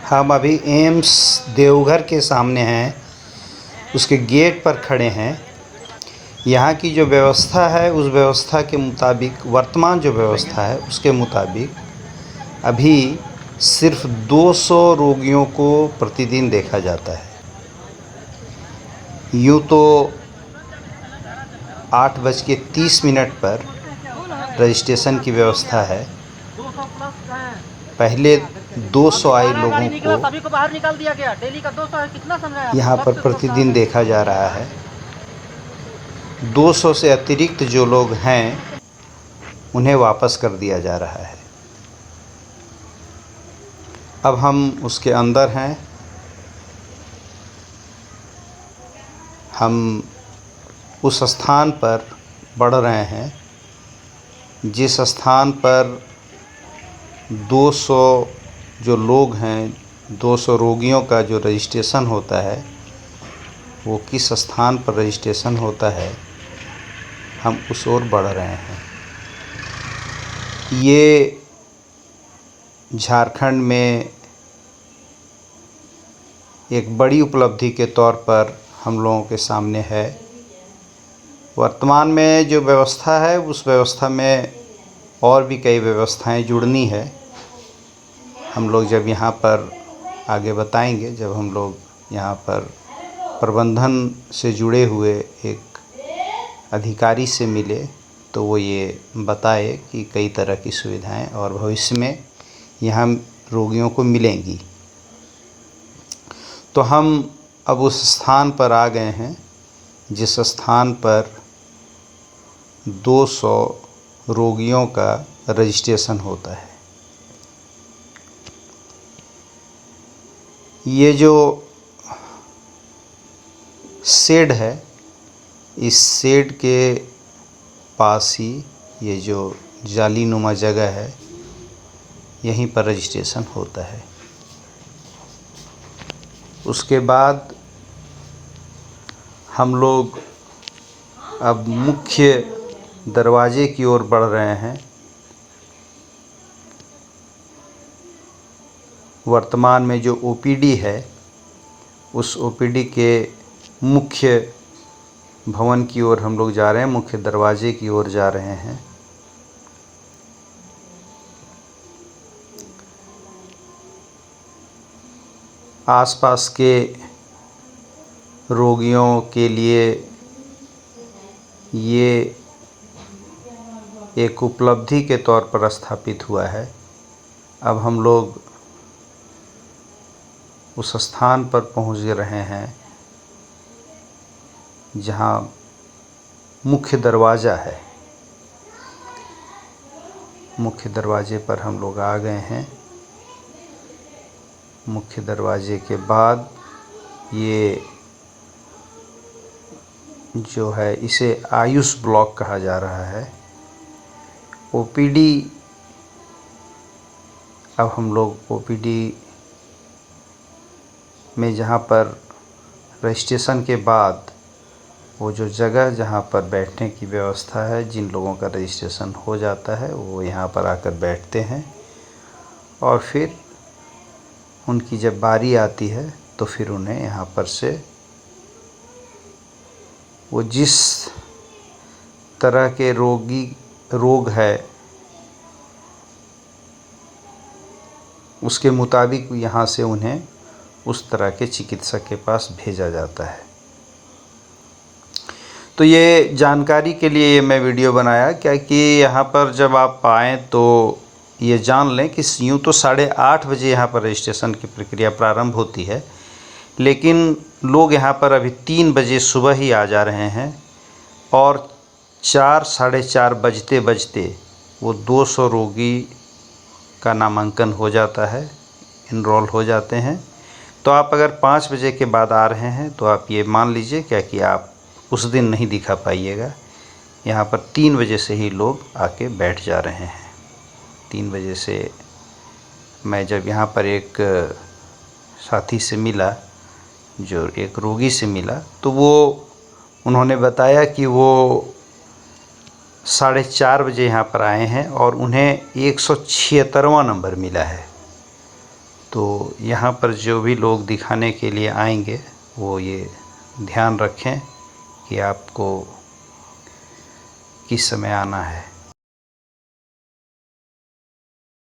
हम अभी एम्स देवघर के सामने हैं, उसके गेट पर खड़े हैं। यहाँ की जो व्यवस्था है उस व्यवस्था के मुताबिक, वर्तमान जो व्यवस्था है उसके मुताबिक अभी सिर्फ 200 रोगियों को प्रतिदिन देखा जाता है। यूँ तो 8:30 पर रजिस्ट्रेशन की व्यवस्था है। पहले 200 आए लोगों को यहाँ पर प्रतिदिन देखा जा रहा है। 200 से अतिरिक्त जो लोग हैं उन्हें वापस कर दिया जा रहा है। अब हम उसके अंदर हैं। हम उस स्थान पर बढ़ रहे हैं जिस स्थान पर 200 जो लोग हैं, 200 रोगियों का जो रजिस्ट्रेशन होता है, वो किस स्थान पर रजिस्ट्रेशन होता है, हम उस ओर बढ़ रहे हैं। ये झारखंड में एक बड़ी उपलब्धि के तौर पर हम लोगों के सामने है। वर्तमान में जो व्यवस्था है उस व्यवस्था में और भी कई व्यवस्थाएं जुड़नी है। हम लोग जब यहाँ पर आगे बताएंगे, जब हम लोग यहाँ पर प्रबंधन से जुड़े हुए एक अधिकारी से मिले तो वो ये बताए कि कई तरह की सुविधाएं और भविष्य में यहाँ रोगियों को मिलेंगी। तो हम अब उस स्थान पर आ गए हैं जिस स्थान पर 200 रोगियों का रजिस्ट्रेशन होता है। ये जो शेड है, इस शेड के पास ही ये जो जालीनुमा जगह है, यहीं पर रजिस्ट्रेशन होता है। उसके बाद हम लोग अब मुख्य दरवाजे की ओर बढ़ रहे हैं। वर्तमान में जो ओपीडी है उस ओपीडी के मुख्य भवन की ओर हम लोग जा रहे हैं, मुख्य दरवाजे की ओर जा रहे हैं। आसपास के रोगियों के लिए ये एक उपलब्धि के तौर पर स्थापित हुआ है। अब हम लोग उस स्थान पर पहुंच रहे हैं जहां मुख्य दरवाज़ा है। मुख्य दरवाजे पर हम लोग आ गए हैं। मुख्य दरवाजे के बाद ये जो है इसे आयुष ब्लॉक कहा जा रहा है। ओपीडी, अब हम लोग ओपीडी में जहाँ पर रजिस्ट्रेशन के बाद वो जो जगह जहाँ पर बैठने की व्यवस्था है, जिन लोगों का रजिस्ट्रेशन हो जाता है वो यहाँ पर आकर बैठते हैं और फिर उनकी जब बारी आती है तो फिर उन्हें यहाँ पर से वो जिस तरह के रोग है उसके मुताबिक यहाँ से उन्हें उस तरह के चिकित्सक के पास भेजा जाता है। तो ये जानकारी के लिए ये मैं वीडियो बनाया, क्या कि यहाँ पर जब आप आएँ तो ये जान लें कि यूँ तो 8:30 बजे यहाँ पर रजिस्ट्रेशन की प्रक्रिया प्रारंभ होती है, लेकिन लोग यहाँ पर अभी 3 बजे सुबह ही आ जा रहे हैं और 4 साढ़े 4 बजते बजते वो 200 रोगी का नामांकन हो जाता है, इनरोल हो जाते हैं। तो आप अगर 5 बजे के बाद आ रहे हैं तो आप ये मान लीजिए क्या कि आप उस दिन नहीं दिखा पाइएगा। यहाँ पर 3 बजे से ही लोग आके बैठ जा रहे हैं। 3 बजे से मैं जब यहाँ पर एक साथी से मिला, जो एक रोगी से मिला, तो वो उन्होंने बताया कि वो 4:30 बजे यहाँ पर आए हैं और उन्हें 176वां नंबर मिला है। तो यहाँ पर जो भी लोग दिखाने के लिए आएंगे वो ये ध्यान रखें कि आपको किस समय आना है।